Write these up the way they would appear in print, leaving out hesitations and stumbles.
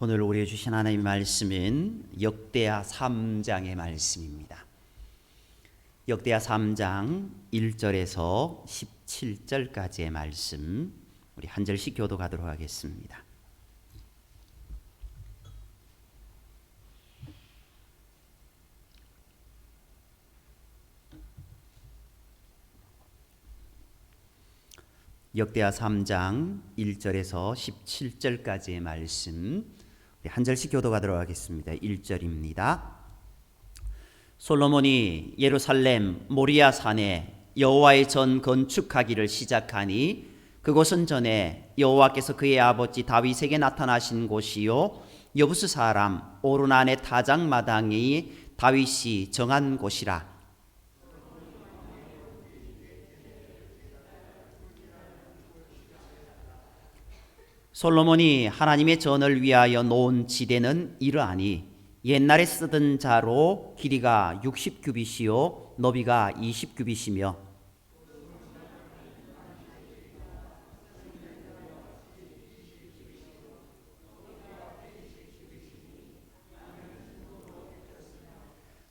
오늘 우리에게 주신 하나님의 말씀은 역대하 3장의 말씀입니다. 역대하 3장 1절에서 17절까지의 말씀, 우리 한 절씩 교독하도록 하겠습니다. 역대하 3장 1절에서 17절까지의 말씀, 한 절씩 교독하도록 하겠습니다. 1절입니다. 솔로몬이 예루살렘 모리아 산에 여호와의 전 건축하기를 시작하니 그곳은 전에 여호와께서 그의 아버지 다윗에게 나타나신 곳이요 여부스 사람 오르난의 타작마당이 다윗이 정한 곳이라. 솔로몬이 하나님의 전을 위하여 놓은 지대는 이러하니 옛날에 쓰던 자로 길이가 60규빗이요 너비가 20규빗이며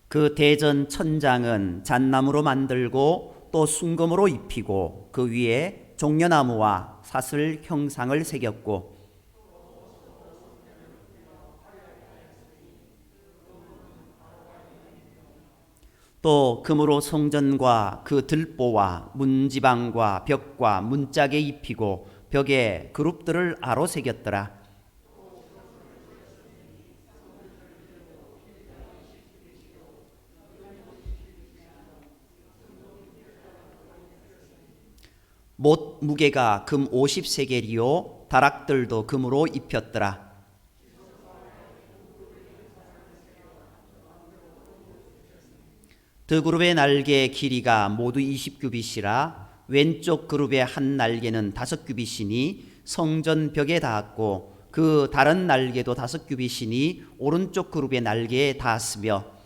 그 대전 천장은 잣나무로 만들고 또 순금으로 입히고 그 위에 종려나무와 사슬 형상을 새겼고 또 금으로 성전과 그 들보와 문지방과 벽과 문짝에 입히고 벽에 그룹들을 아로 새겼더라. 못 무게가 금 50세겔이요 다락들도 금으로 입혔더라. 두 그룹의 날개의 길이가 모두 20규빗이라 왼쪽 그룹의 한 날개는 5규빗이니 성전 벽에 닿았고 그 다른 날개도 5규빗이니 오른쪽 그룹의 날개에 닿았으며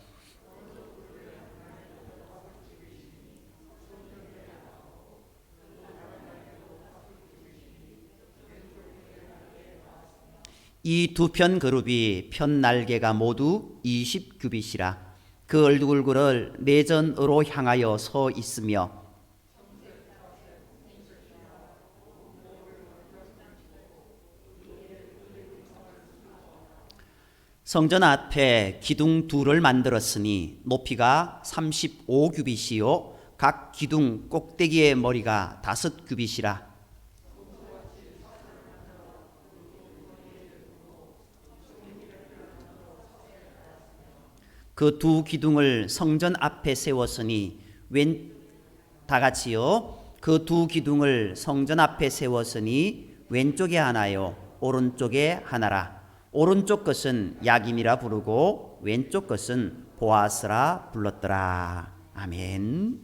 이 두 편 그룹이 편 날개가 모두 20규빗이라 그 얼굴을 내전으로 향하여 서 있으며 성전 앞에 기둥 둘을 만들었으니 높이가 35규빗이요 각 기둥 꼭대기의 머리가 5규빗이라 그 두 기둥을 성전 앞에 세웠으니 다같이요 그 두 기둥을 성전 앞에 세웠으니 왼쪽에 하나요 오른쪽에 하나라. 오른쪽 것은 야긴이라 부르고 왼쪽 것은 보아스라 불렀더라. 아멘.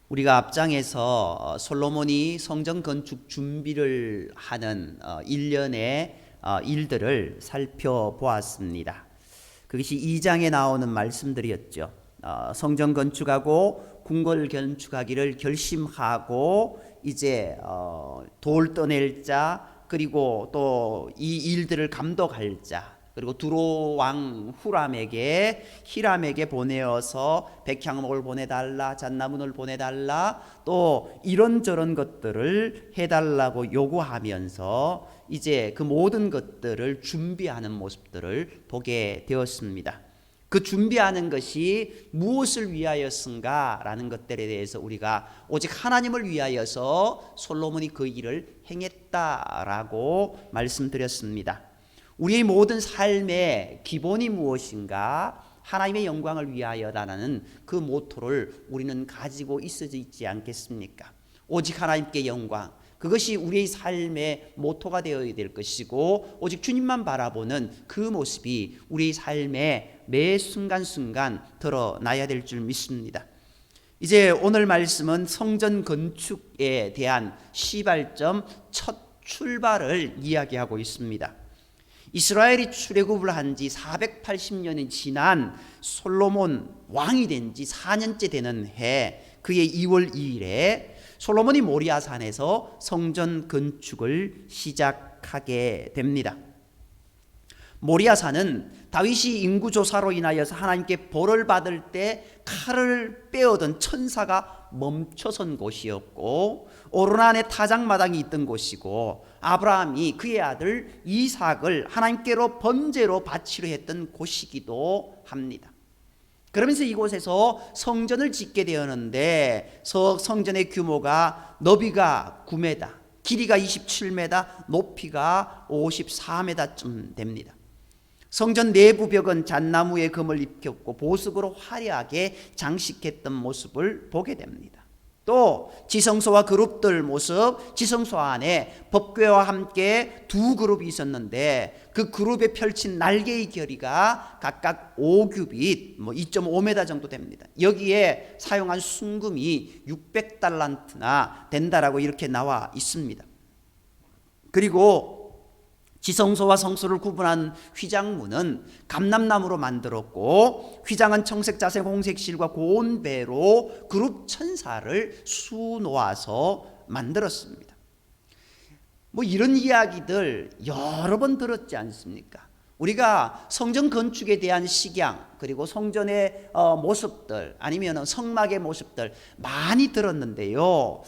우리가 앞장에서 솔로몬이 성전 건축 준비를 하는 일련의 일들을 살펴보았습니다. 그것이 2장에 나오는 말씀들이었죠. 성전 건축하고 궁궐 건축하기를 결심하고 이제 돌 떠낼 자 그리고 또 이 일들을 감독할 자 그리고 두로 왕 히람에게 보내어서 백향목을 보내달라 잣나무를 보내달라 또 이런저런 것들을 해달라고 요구하면서 이제 그 모든 것들을 준비하는 모습들을 보게 되었습니다. 그 준비하는 것이 무엇을 위하였은가라는 것들에 대해서 우리가 오직 하나님을 위하여서 솔로몬이 그 일을 행했다라고 말씀드렸습니다. 우리의 모든 삶의 기본이 무엇인가? 하나님의 영광을 위하여라는 그 모토를 우리는 가지고 있지 않겠습니까? 오직 하나님께 영광, 그것이 우리의 삶의 모토가 되어야 될 것이고 오직 주님만 바라보는 그 모습이 우리의 삶의 매 순간순간 드러나야 될 줄 믿습니다. 이제 오늘 말씀은 성전 건축에 대한 시발점 첫 출발을 이야기하고 있습니다. 이스라엘이 출애굽을 한 지 480년이 지난 솔로몬 왕이 된 지 4년째 되는 해 그의 2월 2일에 솔로몬이 모리아산에서 성전 건축을 시작 시작하게 됩니다. 모리아산은 다윗이 인구조사로 인하여서 하나님께 벌을 받을 때 칼을 빼어든 천사가 멈춰선 곳이었고, 오르난의 타작마당이 있던 곳이고, 아브라함이 그의 아들 이삭을 하나님께로 번제로 바치려 했던 곳이기도 합니다. 그러면서 이곳에서 성전을 짓게 되었는데, 성전의 규모가 너비가 9m, 길이가 27m, 높이가 54m쯤 됩니다. 성전 내부 벽은 잣나무에 금을 입혔고 보석으로 화려하게 장식했던 모습을 보게 됩니다. 또 지성소와 그룹들 모습, 지성소 안에 법궤와 함께 두 그룹이 있었는데 그 그룹에 펼친 날개의 길이가 각각 5규빗, 2.5m 정도 됩니다. 여기에 사용한 순금이 600달란트나 된다라고 이렇게 나와 있습니다. 그리고 지성소와 성소를 구분한 휘장문은 감람나무로 만들었고, 휘장은 청색, 자색, 홍색 실과 고운 배로 그룹 천사를 수놓아서 만들었습니다. 이런 이야기들 여러 번 들었지 않습니까? 우리가 성전 건축에 대한 식양, 그리고 성전의 모습들, 아니면 성막의 모습들 많이 들었는데요,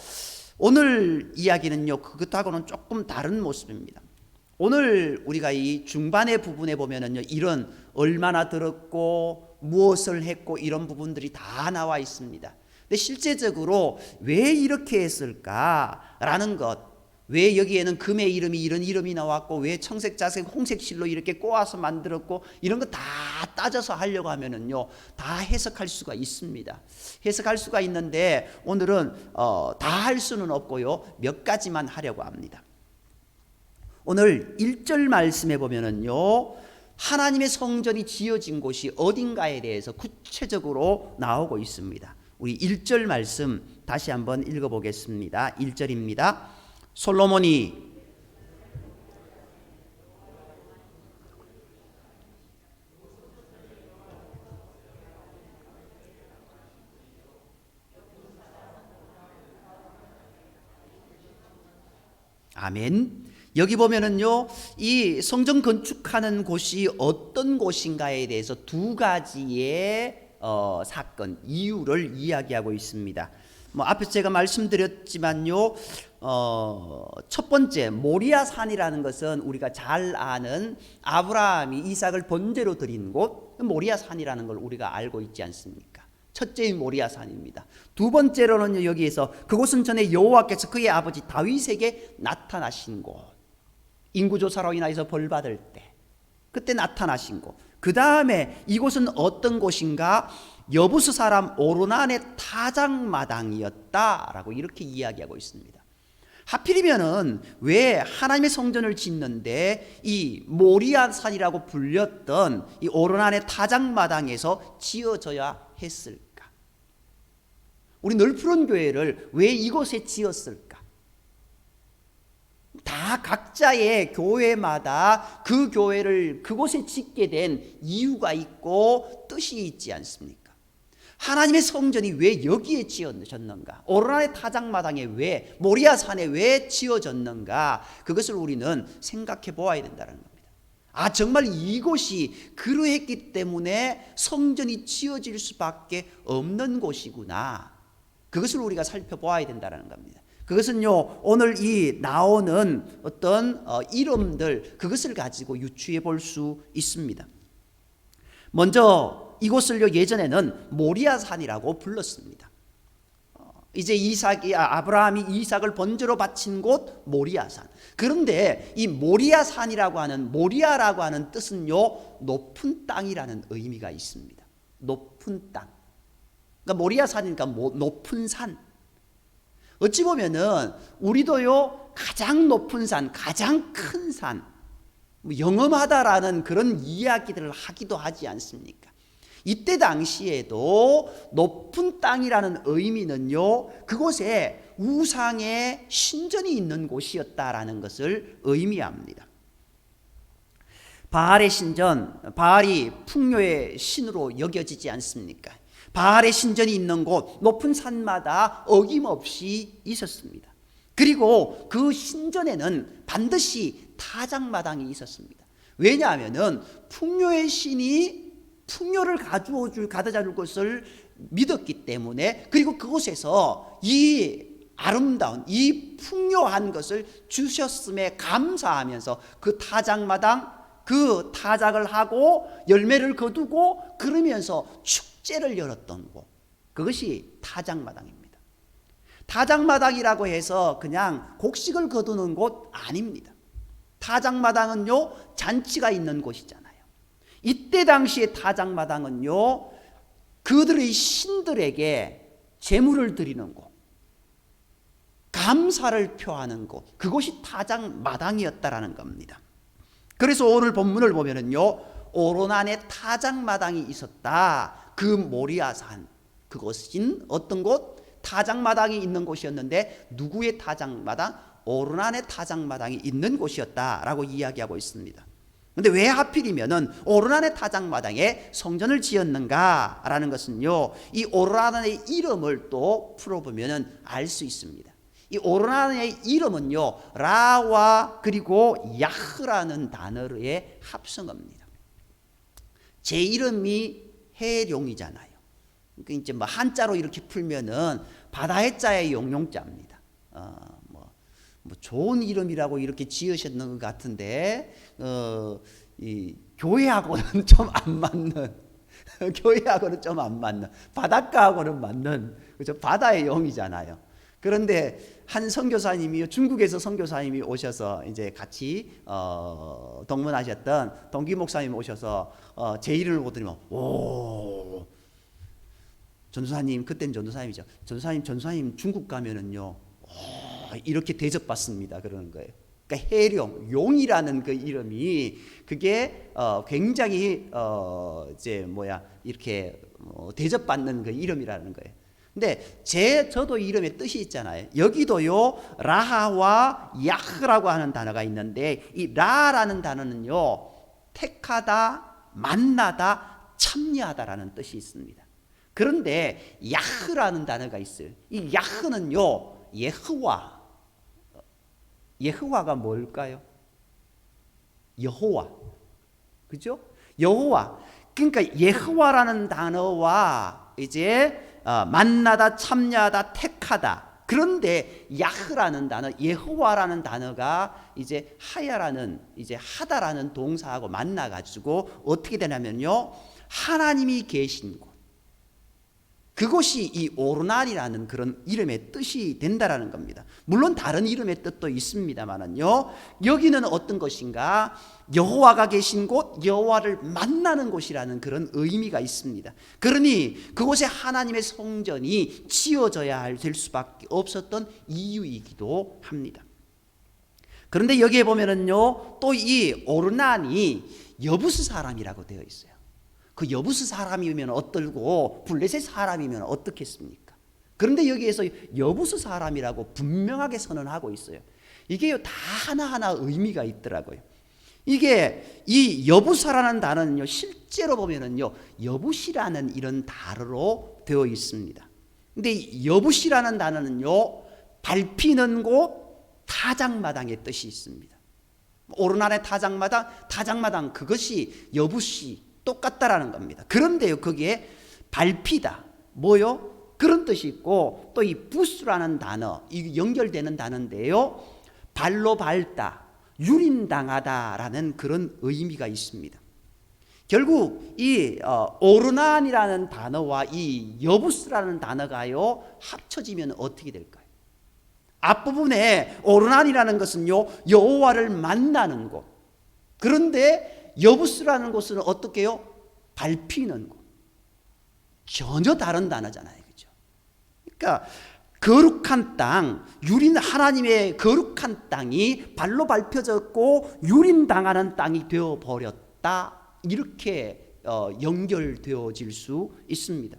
오늘 이야기는요 그것하고는 조금 다른 모습입니다. 오늘 우리가 이 중반의 부분에 보면은요, 이런 얼마나 들었고 무엇을 했고 이런 부분들이 다 나와 있습니다. 근데 실제적으로 왜 이렇게 했을까라는 것, 왜 여기에는 금의 이름이 이런 이름이 나왔고 왜 청색, 자색, 홍색 실로 이렇게 꼬아서 만들었고 이런 거 다 따져서 하려고 하면은요 다 해석할 수가 있습니다. 해석할 수가 있는데 오늘은 다 할 수는 없고요, 몇 가지만 하려고 합니다. 오늘 1절 말씀에 보면은요, 하나님의 성전이 지어진 곳이 어딘가에 대해서 구체적으로 나오고 있습니다. 우리 1절 말씀 다시 한번 읽어보겠습니다. 1절입니다. 솔로몬이 아멘. 여기 보면은요, 이 성전 건축하는 곳이 어떤 곳인가에 대해서 두 가지의 사건, 이유를 이야기하고 있습니다. 앞에서 제가 말씀드렸지만요, 첫 번째 모리아산이라는 것은 우리가 잘 아는 아브라함이 이삭을 번제로 드린 곳, 모리아산이라는 걸 우리가 알고 있지 않습니까? 첫째인 모리아산입니다. 두 번째로는 여기에서 그곳은 전에 여호와께서 그의 아버지 다윗에게 나타나신 곳, 인구조사로 인하여서 벌 받을 때 그때 나타나신 곳. 그 다음에 이곳은 어떤 곳인가? 여부스 사람 오르난의 타작마당이었다라고 이렇게 이야기하고 있습니다. 하필이면은 왜 하나님의 성전을 짓는데 이 모리아산이라고 불렸던 이 오르난의 타작마당에서 지어져야 했을까? 우리 널푸른 교회를 왜 이곳에 지었을까? 다 각자의 교회마다 그 교회를 그곳에 짓게 된 이유가 있고 뜻이 있지 않습니까? 하나님의 성전이 왜 여기에 지어졌는가? 오르난의 타작마당에 왜, 모리아산에 왜 지어졌는가? 그것을 우리는 생각해 보아야 된다는 겁니다. 정말 이곳이 그러했기 때문에 성전이 지어질 수밖에 없는 곳이구나. 그것을 우리가 살펴보아야 된다는 겁니다. 그것은요, 오늘 이 나오는 어떤 이름들, 그것을 가지고 유추해 볼 수 있습니다. 먼저 이곳을요, 예전에는 모리아산이라고 불렀습니다. 이제 아브라함이 이삭을 번제로 바친 곳 모리아산. 그런데 이 모리아산이라고 하는, 모리아라고 하는 뜻은요, 높은 땅이라는 의미가 있습니다. 높은 땅. 그러니까 모리아산이니까 높은 산. 어찌 보면은 우리도요, 가장 높은 산, 가장 큰 산, 영험하다라는 그런 이야기들을 하기도 하지 않습니까? 이때 당시에도 높은 땅이라는 의미는요, 그곳에 우상의 신전이 있는 곳이었다라는 것을 의미합니다. 바알의 신전, 바알이 풍요의 신으로 여겨지지 않습니까? 바알의 신전이 있는 곳, 높은 산마다 어김없이 있었습니다. 그리고 그 신전에는 반드시 타작마당이 있었습니다. 왜냐하면은 풍요의 신이 풍요를 가져다 줄 것을 믿었기 때문에, 그리고 그곳에서 이 아름다운 이 풍요한 것을 주셨음에 감사하면서 그 타작마당, 그 타작을 하고 열매를 거두고 그러면서 축제를 열었던 곳, 그것이 타작마당입니다. 타작마당이라고 해서 그냥 곡식을 거두는 곳 아닙니다. 타작마당은요, 잔치가 있는 곳이잖아요. 이때 당시의 타작마당은요, 그들의 신들에게 제물을 드리는 곳, 감사를 표하는 곳, 그곳이 타작마당이었다라는 겁니다. 그래서 오늘 본문을 보면은요, 오로난에 타작마당이 있었다. 그 모리아산, 그곳은 어떤 곳? 타작마당이 있는 곳이었는데, 누구의 타작마당? 오로난의 타작마당이 있는 곳이었다라고 이야기하고 있습니다. 근데 왜 하필이면은 오로난의 타작마당에 성전을 지었는가라는 것은요, 이 오로난의 이름을 또 풀어보면은 알 수 있습니다. 이 오로난의 이름은요, 라와 그리고 야흐라는 단어의 합성어입니다. 제 이름이 해룡이잖아요. 그러니까 이제 뭐 한자로 이렇게 풀면은 바다의 자의 용용자입니다. 뭐 좋은 이름이라고 이렇게 지으셨는 것 같은데, 이 교회하고는 좀 안 맞는, 교회하고는 좀 안 맞는, 바닷가하고는 맞는, 그죠? 바다의 용이잖아요. 그런데 한 선교사님이, 중국에서 선교사님이 오셔서 이제 같이 동문하셨던 동기 목사님 오셔서 제 이름을 보더니만, 오, 전도사님, 그땐 전도사님이죠. 전도사님 중국 가면은요, 이렇게 대접받습니다. 그러는 거예요. 그러니까 해룡, 용이라는 그 이름이 그게 굉장히 이제 이렇게 대접받는 그 이름이라는 거예요. 근데 저도 이름에 뜻이 있잖아요. 여기도요, 라하와 야흐라고 하는 단어가 있는데, 이 라라는 단어는요, 택하다, 만나다, 참여하다라는 뜻이 있습니다. 그런데 야흐라는 단어가 있어요. 이 야흐는요, 예호와가 뭘까요? 여호와, 그죠? 여호와. 그러니까 예호와라는 단어와 이제 만나다, 참여하다, 택하다. 그런데 야흐라는 단어, 예호와라는 단어가 이제 하야라는, 이제 하다라는 동사하고 만나 가지고 어떻게 되냐면요, 하나님이 계신 곳, 그것이 이 오로난이라는 그런 이름의 뜻이 된다라는 겁니다. 물론 다른 이름의 뜻도 있습니다만은요, 여기는 어떤 것인가? 여호와가 계신 곳, 여호와를 만나는 곳이라는 그런 의미가 있습니다. 그러니 그곳에 하나님의 성전이 지어져야 될 수밖에 없었던 이유이기도 합니다. 그런데 여기에 보면은요, 또 이 오르난이 여부스 사람이라고 되어 있어요. 그 여부스 사람이면 어떨고 블레셋 사람이면 어떻겠습니까? 그런데 여기에서 여부스 사람이라고 분명하게 선언하고 있어요. 이게요, 다 하나하나 의미가 있더라고요. 이게 이 여부사라는 단어는요, 실제로 보면은요, 여부시라는 이런 단어로 되어 있습니다. 근데 이 여부시라는 단어는요, 밟히는 곳, 타작마당의 뜻이 있습니다. 오르난의 타작마당, 그것이 여부시 똑같다라는 겁니다. 그런데요, 거기에 밟히다, 뭐요? 그런 뜻이 있고, 또 이 부스라는 단어, 이 연결되는 단어인데요, 발로 밟다, 유린당하다라는 그런 의미가 있습니다. 결국 이 오르난이라는 단어와 이 여부스라는 단어가요, 합쳐지면 어떻게 될까요? 앞부분에 오르난이라는 것은요, 여호와를 만나는 곳. 그런데 여부스라는 곳은 어떻게 해요? 밟히는 곳. 전혀 다른 단어잖아요. 그죠? 그러니까 거룩한 땅, 하나님의 거룩한 땅이 발로 밟혀졌고 유린당하는 땅이 되어버렸다. 이렇게 연결되어질 수 있습니다.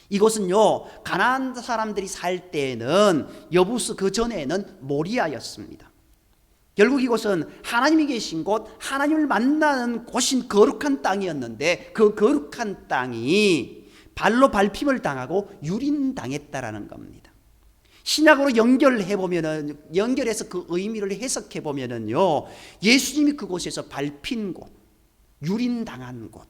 이곳은요, 가나안 사람들이 살 때는 여부스, 그 전에는 모리아였습니다. 결국 이곳은 하나님이 계신 곳, 하나님을 만나는 곳인 거룩한 땅이었는데, 그 거룩한 땅이 발로 밟힘을 당하고 유린당했다라는 겁니다. 신약으로 연결해서 그 의미를 해석해 보면은요, 예수님이 그곳에서 밟힌 곳, 유린당한 곳.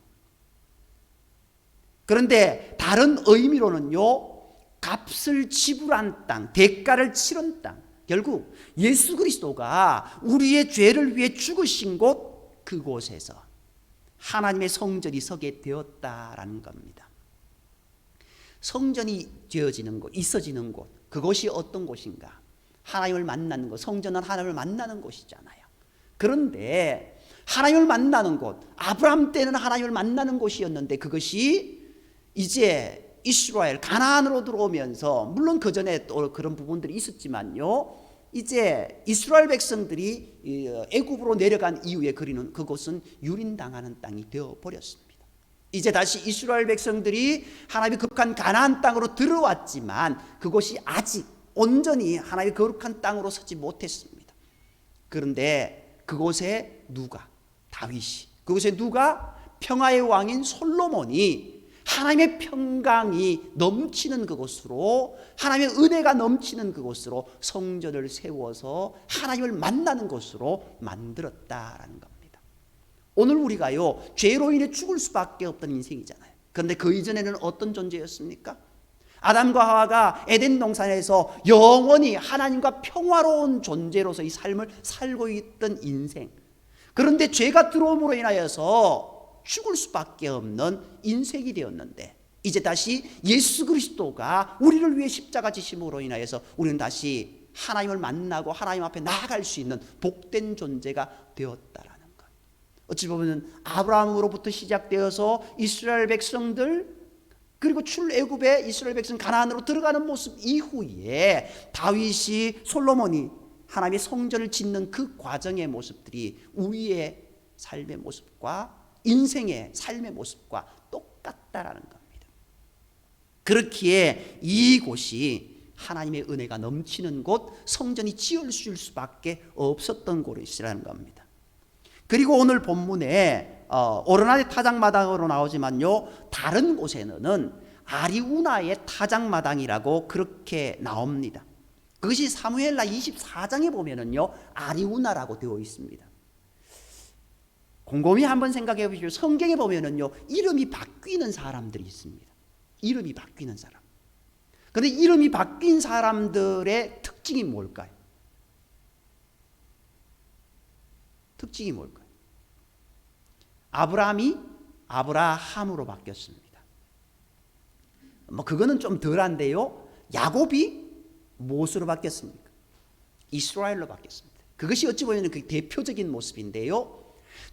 그런데 다른 의미로는요, 값을 지불한 땅, 대가를 치른 땅. 결국 예수 그리스도가 우리의 죄를 위해 죽으신 곳, 그곳에서 하나님의 성전이 서게 되었다라는 겁니다. 성전이 되어지는 곳, 있어지는 곳, 그것이 어떤 곳인가? 하나님을 만나는 곳. 성전은 하나님을 만나는 곳이잖아요. 그런데 하나님을 만나는 곳, 아브라함 때는 하나님을 만나는 곳이었는데 그것이 이제 이스라엘 가나안으로 들어오면서, 물론 그 전에 또 그런 부분들이 있었지만요, 이제 이스라엘 백성들이 애굽으로 내려간 이후에 그리는 그곳은 유린당하는 땅이 되어버렸습니다. 이제 다시 이스라엘 백성들이 하나님의 거룩한 가나안 땅으로 들어왔지만 그곳이 아직 온전히 하나님의 거룩한 땅으로 서지 못했습니다. 그런데 그곳에 누가? 다윗이. 그곳에 누가? 평화의 왕인 솔로몬이 하나님의 평강이 넘치는 그곳으로, 하나님의 은혜가 넘치는 그곳으로 성전을 세워서 하나님을 만나는 곳으로 만들었다라는 겁니다. 오늘 우리가요, 죄로 인해 죽을 수밖에 없던 인생이잖아요. 그런데 그 이전에는 어떤 존재였습니까? 아담과 하와가 에덴 동산에서 영원히 하나님과 평화로운 존재로서의 삶을 살고 있던 인생. 그런데 죄가 들어옴으로 인하여서 죽을 수밖에 없는 인생이 되었는데, 이제 다시 예수 그리스도가 우리를 위해 십자가 지심으로 인하여서 우리는 다시 하나님을 만나고 하나님 앞에 나아갈 수 있는 복된 존재가 되었다라는 것. 어찌 보면 아브라함으로부터 시작되어서 이스라엘 백성들, 그리고 출애굽에 이스라엘 백성 가나안으로 들어가는 모습 이후에 다윗이, 솔로몬이 하나님의 성전을 짓는 그 과정의 모습들이 우리의 삶의 모습과 인생의 삶의 모습과 똑같다라는 겁니다. 그렇기에 이곳이 하나님의 은혜가 넘치는 곳, 성전이 지어질 수밖에 없었던 곳이라는 겁니다. 그리고 오늘 본문에 오르나의 타작마당으로 나오지만요, 다른 곳에는 아리우나의 타작마당이라고 그렇게 나옵니다. 그것이 사무엘라 24장에 보면은요, 아리우나라고 되어 있습니다. 곰곰이 한번 생각해 보시죠. 성경에 보면은요, 이름이 바뀌는 사람들이 있습니다. 이름이 바뀌는 사람. 그런데 이름이 바뀐 사람들의 특징이 뭘까요? 특징이 뭘까요? 아브라함이 아브라함으로 바뀌었습니다. 그거는 좀 덜한데요. 야곱이 무엇으로 바뀌었습니까? 이스라엘로 바뀌었습니다. 그것이 어찌 보면 그 대표적인 모습인데요.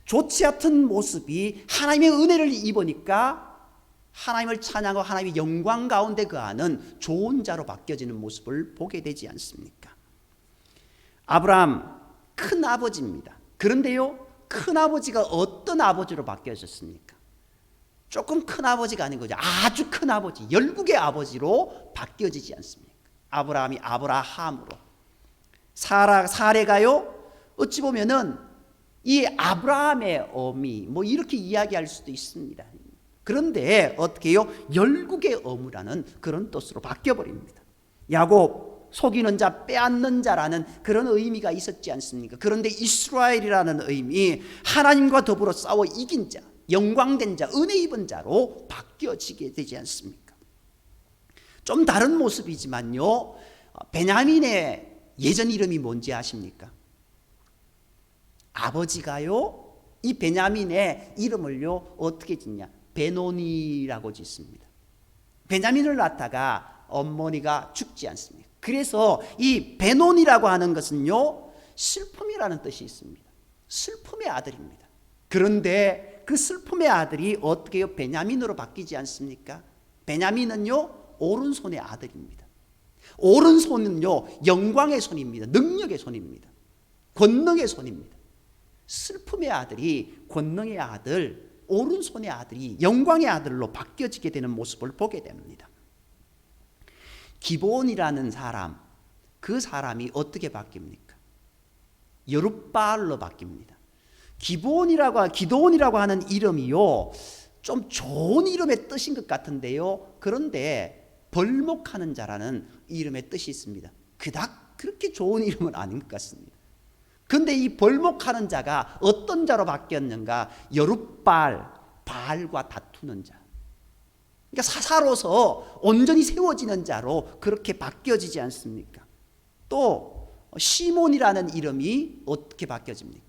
좋지 않던 모습이 하나님의 은혜를 입으니까 하나님을 찬양하고 하나님의 영광 가운데 거하는 좋은 자로 바뀌어지는 모습을 보게 되지 않습니까? 아브라함 큰 아버지입니다. 그런데요, 큰 아버지가 어떤 아버지로 바뀌어졌습니까? 조금 큰 아버지가 아닌 거죠. 아주 큰 아버지, 열국의 아버지로 바뀌어지지 않습니까? 아브라함이 아브라함으로. 사레가요, 어찌 보면은 이 아브라함의 어미, 이렇게 이야기할 수도 있습니다. 그런데 어떻게 해요? 열국의 어무라는 그런 뜻으로 바뀌어버립니다. 야곱, 속이는 자, 빼앗는 자라는 그런 의미가 있었지 않습니까? 그런데 이스라엘이라는 의미, 하나님과 더불어 싸워 이긴 자, 영광된 자, 은혜 입은 자로 바뀌어지게 되지 않습니까? 좀 다른 모습이지만요, 베냐민의 예전 이름이 뭔지 아십니까? 아버지가요, 이 베냐민의 이름을요, 어떻게 짓냐? 베노니라고 짓습니다. 베냐민을 낳다가 어머니가 죽지 않습니다. 그래서 이 베노니라고 하는 것은요, 슬픔이라는 뜻이 있습니다. 슬픔의 아들입니다. 그런데 그 슬픔의 아들이 어떻게 해요? 베냐민으로 바뀌지 않습니까? 베냐민은요, 오른손의 아들입니다. 오른손은요, 영광의 손입니다. 능력의 손입니다. 권능의 손입니다. 슬픔의 아들이 권능의 아들, 오른손의 아들이 영광의 아들로 바뀌어지게 되는 모습을 보게 됩니다. 기브온이라는 사람, 그 사람이 어떻게 바뀝니까? 여룻바알로 바뀝니다. 기드온이라고 하는 이름이요, 좀 좋은 이름의 뜻인 것 같은데요, 그런데 벌목하는 자라는 이름의 뜻이 있습니다. 그닥 그렇게 좋은 이름은 아닌 것 같습니다. 그런데 이 벌목하는 자가 어떤 자로 바뀌었는가? 여룻발, 바알과 다투는 자. 그러니까 사사로서 온전히 세워지는 자로 그렇게 바뀌어지지 않습니까? 또 시몬이라는 이름이 어떻게 바뀌어집니까?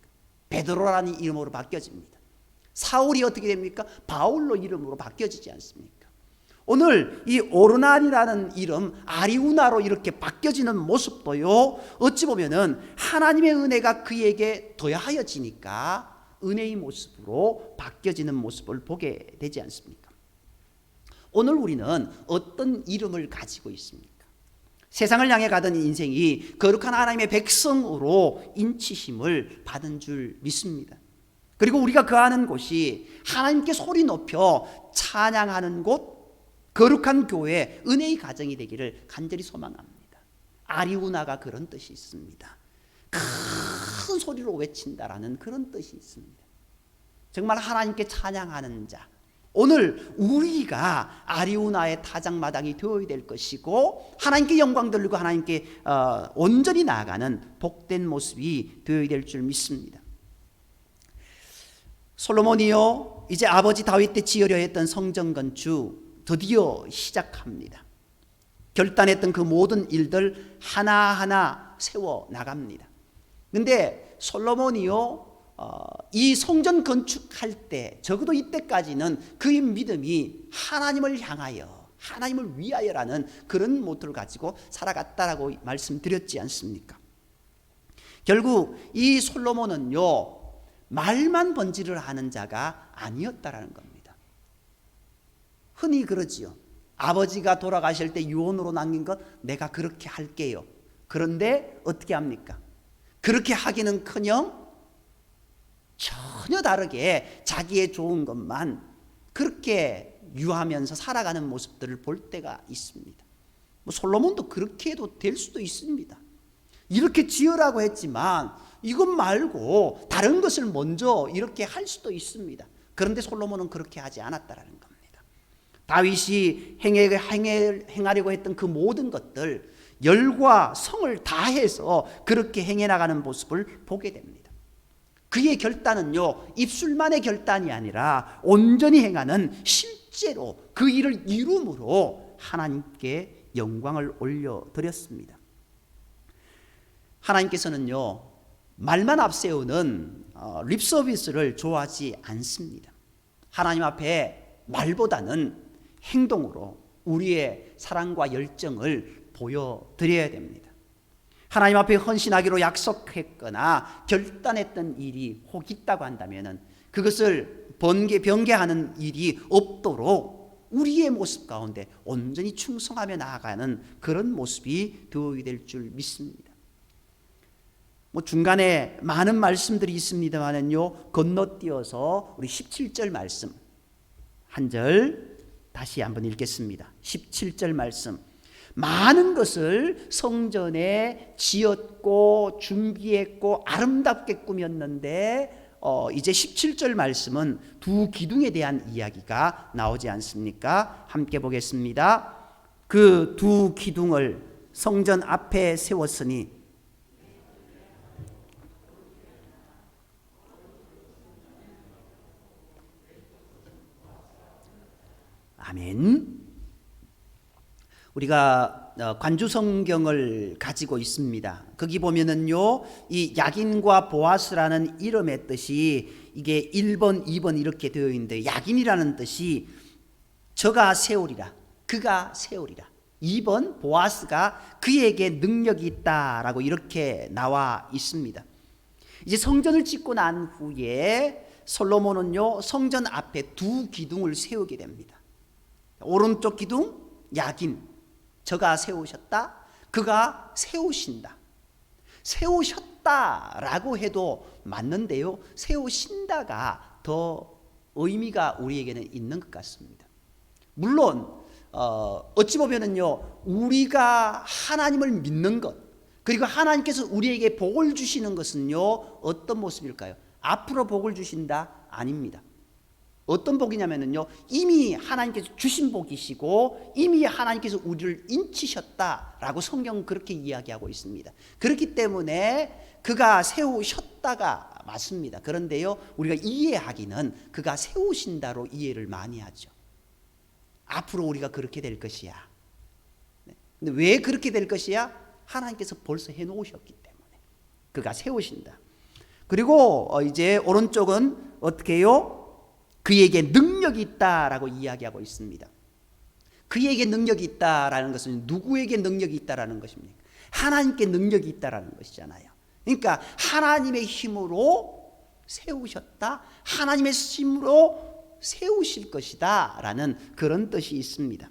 베드로라는 이름으로 바뀌어집니다. 사울이 어떻게 됩니까? 바울로 이름으로 바뀌어지지 않습니까? 오늘 이 오르난이라는 이름 아리우나로 이렇게 바뀌어지는 모습도요, 어찌 보면은 하나님의 은혜가 그에게 더하여지니까 은혜의 모습으로 바뀌어지는 모습을 보게 되지 않습니까? 오늘 우리는 어떤 이름을 가지고 있습니까? 세상을 향해 가던 인생이 거룩한 하나님의 백성으로 인치심을 받은 줄 믿습니다. 그리고 우리가 거하는 곳이 하나님께 소리 높여 찬양하는 곳, 거룩한 교회, 은혜의 가정이 되기를 간절히 소망합니다. 아리우나가 그런 뜻이 있습니다. 큰 소리로 외친다라는 그런 뜻이 있습니다. 정말 하나님께 찬양하는 자, 오늘 우리가 아리우나의 타작마당이 되어야 될 것이고 하나님께 영광 돌리고 하나님께 온전히 나아가는 복된 모습이 되어야 될 줄 믿습니다. 솔로몬이요, 이제 아버지 다윗 때 지으려 했던 성전 건축 드디어 시작합니다. 결단했던 그 모든 일들 하나하나 세워 나갑니다. 그런데 솔로몬이요, 이 성전 건축할 때 적어도 이때까지는 그의 믿음이 하나님을 향하여, 하나님을 위하여라는 그런 모토를 가지고 살아갔다라고 말씀드렸지 않습니까? 결국 이 솔로몬은요, 말만 번지를 하는 자가 아니었다라는 겁니다. 흔히 그러지요. 아버지가 돌아가실 때 유언으로 남긴 것 내가 그렇게 할게요. 그런데 어떻게 합니까? 그렇게 하기는커녕 전혀 다르게 자기의 좋은 것만 그렇게 유하면서 살아가는 모습들을 볼 때가 있습니다. 솔로몬도 그렇게 해도 될 수도 있습니다. 이렇게 지으라고 했지만 이것 말고 다른 것을 먼저 이렇게 할 수도 있습니다. 그런데 솔로몬은 그렇게 하지 않았다라는 겁니다. 다윗이 행하려고 했던 그 모든 것들 열과 성을 다해서 그렇게 행해 나가는 모습을 보게 됩니다. 그의 결단은요, 입술만의 결단이 아니라 온전히 행하는 실제로 그 일을 이룸으로 하나님께 영광을 올려드렸습니다. 하나님께서는요, 말만 앞세우는 립서비스를 좋아하지 않습니다. 하나님 앞에 말보다는 행동으로 우리의 사랑과 열정을 보여드려야 됩니다. 하나님 앞에 헌신하기로 약속했거나 결단했던 일이 혹 있다고 한다면 그것을 변개하는 일이 없도록 우리의 모습 가운데 온전히 충성하며 나아가는 그런 모습이 되어야 될 줄 믿습니다. 중간에 많은 말씀들이 있습니다만은요, 건너뛰어서 우리 17절 말씀 한 절 다시 한번 읽겠습니다. 17절 말씀. 많은 것을 성전에 지었고 준비했고 아름답게 꾸몄는데 이제 17절 말씀은 두 기둥에 대한 이야기가 나오지 않습니까? 함께 보겠습니다. 그 두 기둥을 성전 앞에 세웠으니 아멘. 우리가 관주 성경을 가지고 있습니다. 거기 보면은요, 이 야긴과 보아스라는 이름의 뜻이 이게 1번, 2번 이렇게 되어 있는데 야긴이라는 뜻이 저가 세우리라, 그가 세우리라. 2번 보아스가 그에게 능력이 있다라고 이렇게 나와 있습니다. 이제 성전을 짓고 난 후에 솔로몬은요, 성전 앞에 두 기둥을 세우게 됩니다. 오른쪽 기둥 야긴, 저가 세우셨다, 그가 세우신다. 세우셨다라고 해도 맞는데요, 세우신다가 더 의미가 우리에게는 있는 것 같습니다. 물론 어찌 보면은요, 우리가 하나님을 믿는 것, 그리고 하나님께서 우리에게 복을 주시는 것은요, 어떤 모습일까요? 앞으로 복을 주신다? 아닙니다. 어떤 복이냐면요, 이미 하나님께서 주신 복이시고 이미 하나님께서 우리를 인치셨다라고 성경은 그렇게 이야기하고 있습니다. 그렇기 때문에 그가 세우셨다가 맞습니다. 그런데요, 우리가 이해하기는 그가 세우신다로 이해를 많이 하죠. 앞으로 우리가 그렇게 될 것이야. 근데 왜 그렇게 될 것이야? 하나님께서 벌써 해놓으셨기 때문에 그가 세우신다. 그리고 이제 오른쪽은 어떻게 해요? 그에게 능력이 있다라고 이야기하고 있습니다. 그에게 능력이 있다라는 것은 누구에게 능력이 있다라는 것입니까? 하나님께 능력이 있다라는 것이잖아요. 그러니까 하나님의 힘으로 세우셨다, 하나님의 힘으로 세우실 것이다 라는 그런 뜻이 있습니다.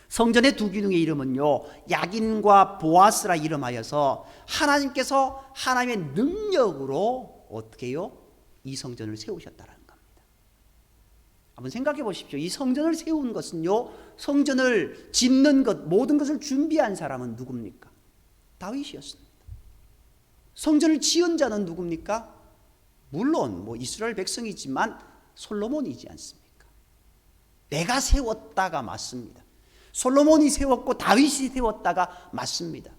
성전의 두 기둥의 이름은요, 야긴과 보아스라 이름하여서 하나님께서 하나님의 능력으로 어떻게 해요? 이 성전을 세우셨다라는 겁니다. 한번 생각해 보십시오. 이 성전을 세운 것은요, 성전을 짓는 것, 모든 것을 준비한 사람은 누굽니까? 다윗이었습니다. 성전을 지은 자는 누굽니까? 물론 이스라엘 백성이지만 솔로몬이지 않습니까? 내가 세웠다가 맞습니다. 솔로몬이 세웠고 다윗이 세웠다가 맞습니다.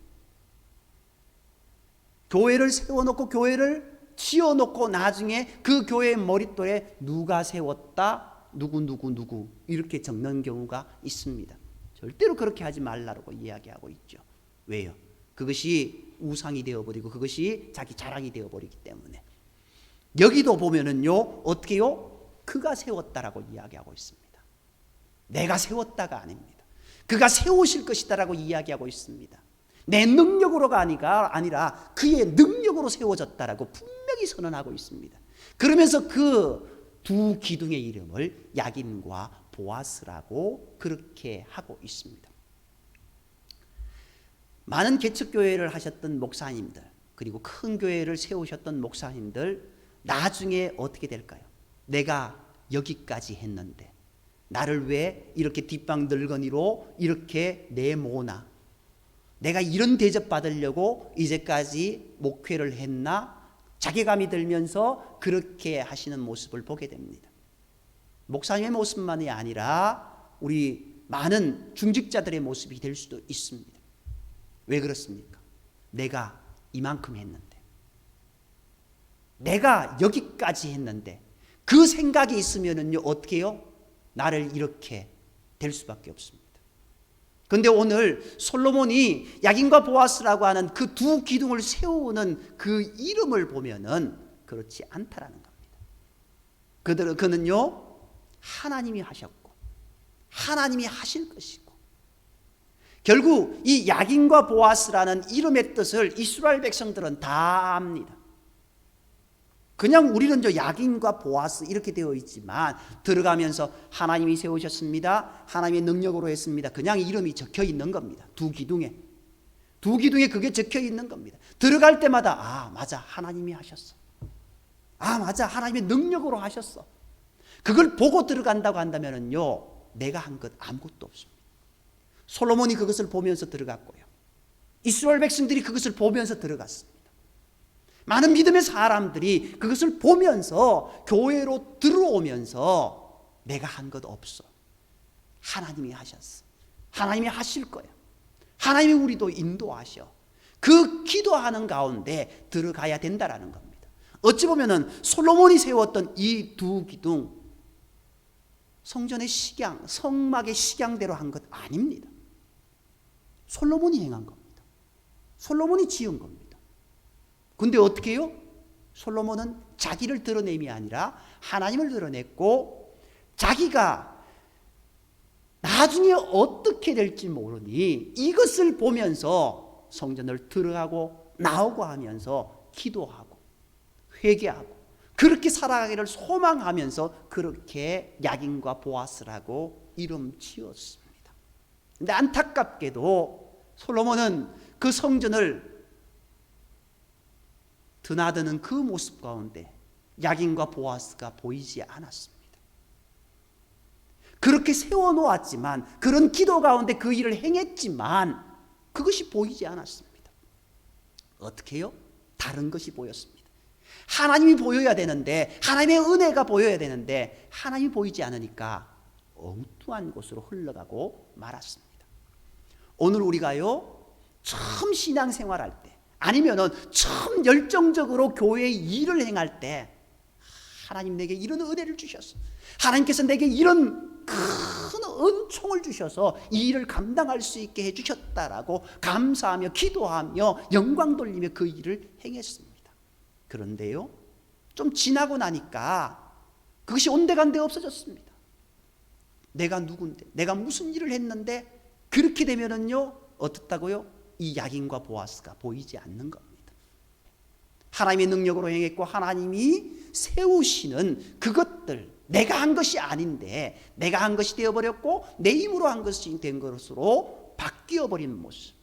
교회를 세워놓고 교회를 지어놓고 나중에 그 교회의 머릿돌에 누가 세웠다, 누구 이렇게 적는 경우가 있습니다. 절대로 그렇게 하지 말라고 이야기하고 있죠. 왜요? 그것이 우상이 되어버리고 그것이 자기 자랑이 되어버리기 때문에. 여기도 보면은요, 어떻게요? 그가 세웠다라고 이야기하고 있습니다. 내가 세웠다가 아닙니다. 그가 세우실 것이다라고 이야기하고 있습니다. 내 능력으로가 아니라 그의 능력으로 세워졌다라고 분명히 선언하고 있습니다. 그러면서 그 두 기둥의 이름을 야긴과 보아스라고 그렇게 하고 있습니다. 많은 개척교회를 하셨던 목사님들, 그리고 큰 교회를 세우셨던 목사님들, 나중에 어떻게 될까요? 내가 여기까지 했는데 나를 왜 이렇게 뒷방 늙은이로 이렇게 내모나? 내가 이런 대접 받으려고 이제까지 목회를 했나? 자괴감이 들면서 그렇게 하시는 모습을 보게 됩니다. 목사님의 모습만이 아니라 우리 많은 중직자들의 모습이 될 수도 있습니다. 왜 그렇습니까? 내가 이만큼 했는데, 내가 여기까지 했는데, 그 생각이 있으면은요, 어떻게 해요? 나를 이렇게 될 수밖에 없습니다. 그런데 오늘 솔로몬이 야긴과 보아스라고 하는 그 두 기둥을 세우는 그 이름을 보면은 그렇지 않다라는 겁니다. 그는요, 하나님이 하셨고 하나님이 하실 것이고, 결국 이 야긴과 보아스라는 이름의 뜻을 이스라엘 백성들은 다 압니다. 그냥 우리는 야긴과 보아스 이렇게 되어 있지만 들어가면서 하나님이 세우셨습니다, 하나님의 능력으로 했습니다, 그냥 이름이 적혀 있는 겁니다. 두 기둥에 그게 적혀 있는 겁니다. 들어갈 때마다 아 맞아, 하나님이 하셨어, 아 맞아, 하나님의 능력으로 하셨어. 그걸 보고 들어간다고 한다면요, 내가 한 것 아무것도 없습니다. 솔로몬이 그것을 보면서 들어갔고요, 이스라엘 백성들이 그것을 보면서 들어갔습니다. 많은 믿음의 사람들이 그것을 보면서 교회로 들어오면서 내가 한 것 없어, 하나님이 하셨어, 하나님이 하실 거야, 하나님이 우리도 인도하셔, 그 기도하는 가운데 들어가야 된다라는 겁니다. 어찌 보면은 솔로몬이 세웠던 이 두 기둥, 성전의 식양, 성막의 식양대로 한 것 아닙니다. 솔로몬이 행한 겁니다. 솔로몬이 지은 겁니다. 근데 어떻게 해요? 솔로몬은 자기를 드러냄이 아니라 하나님을 드러냈고, 자기가 나중에 어떻게 될지 모르니 이것을 보면서 성전을 들어가고 나오고 하면서 기도하고 회개하고 그렇게 살아가기를 소망하면서 그렇게 야긴과 보아스라고 이름 지었습니다. 근데 안타깝게도 솔로몬은 그 성전을 드나드는 그 모습 가운데 야긴과 보아스가 보이지 않았습니다. 그렇게 세워놓았지만, 그런 기도 가운데 그 일을 행했지만 그것이 보이지 않았습니다. 어떻게 해요? 다른 것이 보였습니다. 하나님이 보여야 되는데, 하나님의 은혜가 보여야 되는데 하나님이 보이지 않으니까 엉뚱한 곳으로 흘러가고 말았습니다. 오늘 우리가요, 처음 신앙생활할 때, 아니면은 처음 열정적으로 교회의 일을 행할 때, 하나님 내게 이런 은혜를 주셨어, 하나님께서 내게 이런 큰 은총을 주셔서 이 일을 감당할 수 있게 해주셨다라고 감사하며 기도하며 영광 돌리며 그 일을 행했습니다. 그런데요, 좀 지나고 나니까 그것이 온데간데 없어졌습니다. 내가 누군데, 내가 무슨 일을 했는데, 그렇게 되면은요 어떻다고요? 이 야긴과 보아스가 보이지 않는 겁니다. 하나님의 능력으로 행했고 하나님이 세우시는 그것들, 내가 한 것이 아닌데 내가 한 것이 되어버렸고 내 힘으로 한 것이 된 것으로 바뀌어버린 모습,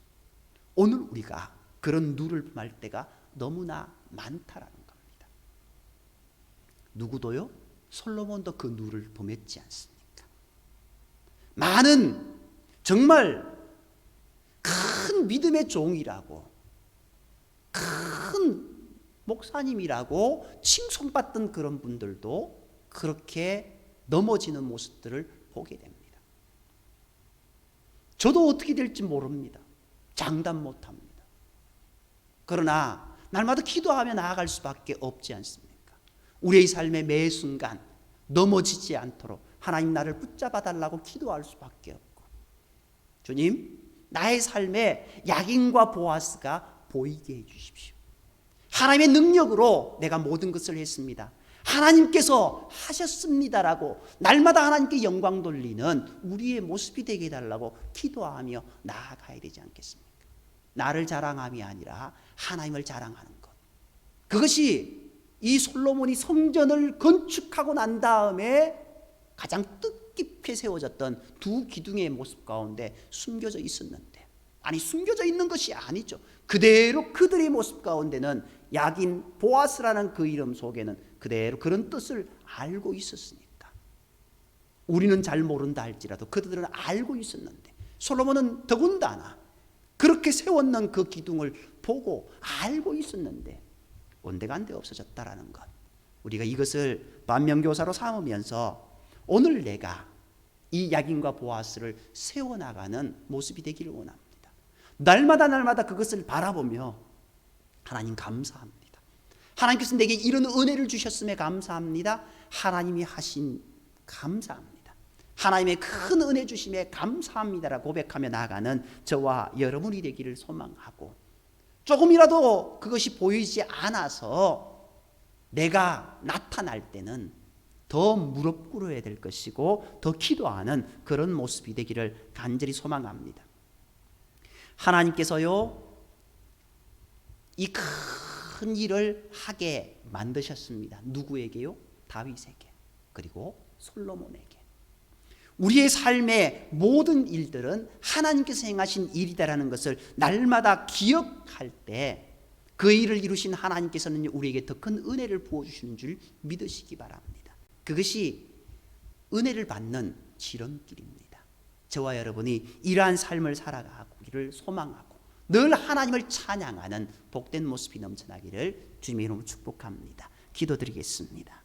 오늘 우리가 그런 누를 범할 때가 너무나 많다라는 겁니다. 누구도요, 솔로몬도 그 누를 범했지 않습니까? 많은 정말 큰 믿음의 종이라고, 큰 목사님이라고 칭송받던 그런 분들도 그렇게 넘어지는 모습들을 보게 됩니다. 저도 어떻게 될지 모릅니다. 장담 못합니다. 그러나 날마다 기도하며 나아갈 수밖에 없지 않습니까? 우리의 삶의 매 순간 넘어지지 않도록 하나님 나를 붙잡아 달라고 기도할 수밖에 없고, 주님 나의 삶에 야긴과 보아스가 보이게 해주십시오. 하나님의 능력으로 내가 모든 것을 했습니다, 하나님께서 하셨습니다라고 날마다 하나님께 영광 돌리는 우리의 모습이 되게 해달라고 기도하며 나아가야 되지 않겠습니까? 나를 자랑함이 아니라 하나님을 자랑하는 것, 그것이 이 솔로몬이 성전을 건축하고 난 다음에 가장 뜻깊게 세워졌던 두 기둥의 모습 가운데 숨겨져 있었는데, 아니 숨겨져 있는 것이 아니죠. 그대로 그들의 모습 가운데는 야긴 보아스라는 그 이름 속에는 그대로 그런 뜻을 알고 있었으니까, 우리는 잘 모른다 할지라도 그들은 알고 있었는데, 솔로몬은 더군다나 그렇게 세웠는 그 기둥을 보고 알고 있었는데 온데간데 없어졌다라는 것, 우리가 이것을 반면교사로 삼으면서 오늘 내가 이 야긴과 보아스를 세워나가는 모습이 되기를 원합니다. 날마다 그것을 바라보며 하나님 감사합니다, 하나님께서 내게 이런 은혜를 주셨음에 감사합니다, 하나님이 하신 감사합니다, 하나님의 큰 은혜 주심에 감사합니다라고 고백하며 나아가는 저와 여러분이 되기를 소망하고, 조금이라도 그것이 보이지 않아서 내가 나타날 때는 더 무릎 꿇어야 될 것이고 더 기도하는 그런 모습이 되기를 간절히 소망합니다. 하나님께서요, 이 큰 일을 하게 만드셨습니다. 누구에게요? 다윗에게, 그리고 솔로몬에게. 우리의 삶의 모든 일들은 하나님께서 행하신 일이다라는 것을 날마다 기억할 때 그 일을 이루신 하나님께서는 우리에게 더 큰 은혜를 부어주시는 줄 믿으시기 바랍니다. 그것이 은혜를 받는 지름길입니다. 저와 여러분이 이러한 삶을 살아가기를 소망하고 늘 하나님을 찬양하는 복된 모습이 넘쳐나기를 주님의 이름으로 축복합니다. 기도드리겠습니다.